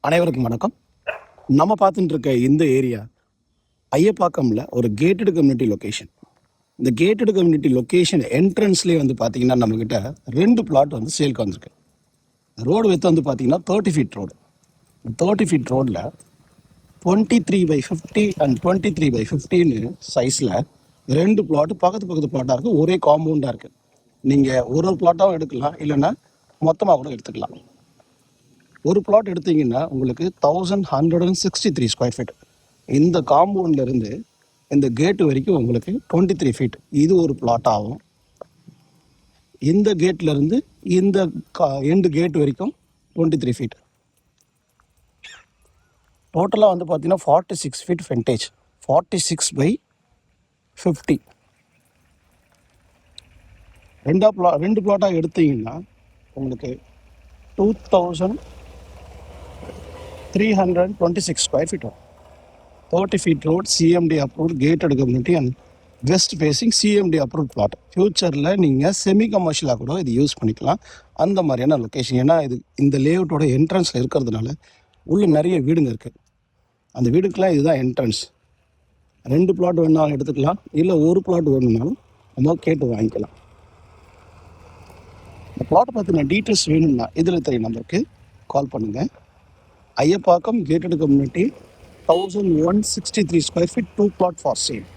அனைவருக்கும் வணக்கம். நம்ம பார்த்துட்டு இருக்க இந்த ஏரியா ஐயப்பாக்கம்ல ஒரு கேட்டட் கம்யூனிட்டி லொக்கேஷன். இந்த கேட்டட் கம்யூனிட்டி லொக்கேஷன் என்ட்ரன்ஸ்லேயே வந்து பார்த்தீங்கன்னா நம்மக்கிட்ட 2 பிளாட் வந்து சேல்க்கு வந்திருக்கு. ரோடு வித்து வந்து பார்த்தீங்கன்னா 30 ஃபீட் ரோடு. 30 ஃபீட் ரோடில் 23/50 அண்ட் 23/15 சைஸில் 2 பிளாட்டு பக்கத்து பிளாட்டாக இருக்குது. ஒரே காம்பவுண்டாக இருக்குது. நீங்கள் ஒரு பிளாட்டாகவும் எடுக்கலாம், இல்லைன்னா மொத்தமாக கூட எடுத்துக்கலாம். ஒரு பிளாட் எடுத்தீங்கன்னா உங்களுக்கு 1163 ஸ்கொயர் ஃபீட். இந்த காம்பவுண்ட்லேருந்து இந்த கேட்டு வரைக்கும் உங்களுக்கு 23 ஃபீட். இது ஒரு பிளாட் ஆகும். இந்த கேட்லேருந்து இந்த எண்டு கேட் வரைக்கும் 23 ஃபீட். டோட்டலாக வந்து பார்த்தீங்கன்னா 46 ஃபீட் ஃப்ரண்டேஜ், 46/50. ரெண்டு பிளாட்டாக எடுத்தீங்கன்னா உங்களுக்கு 2326 ஸ்கொயர் ஃபீட் வரும். 30 feet road, CMD approved, gated community and west facing CMD approved plot. ஃப்யூச்சரில் நீங்கள் செமி கமர்ஷியலாக கூட இது யூஸ் பண்ணிக்கலாம். அந்த மாதிரியான லொக்கேஷன். ஏன்னா இது இந்த லேஅவுட்டோட என்ட்ரன்ஸில் இருக்கிறதுனால உள்ள நிறைய வீடுங்க இருக்குது. அந்த வீடுக்கெலாம் இதுதான் என்ட்ரன்ஸ். 2 பிளாட் வேணாலும் எடுத்துக்கலாம், இல்லை ஒரு பிளாட் வேணும்னாலும் நம்ம கேட்டு வாங்கிக்கலாம். இந்த பிளாட்டை பற்றின டீட்டெயில்ஸ் வேணும்னா இதில் தெரிய நம்பருக்கு கால் பண்ணுங்கள். Ayyappakkam gated community 1163 square feet, 2 plot for sale.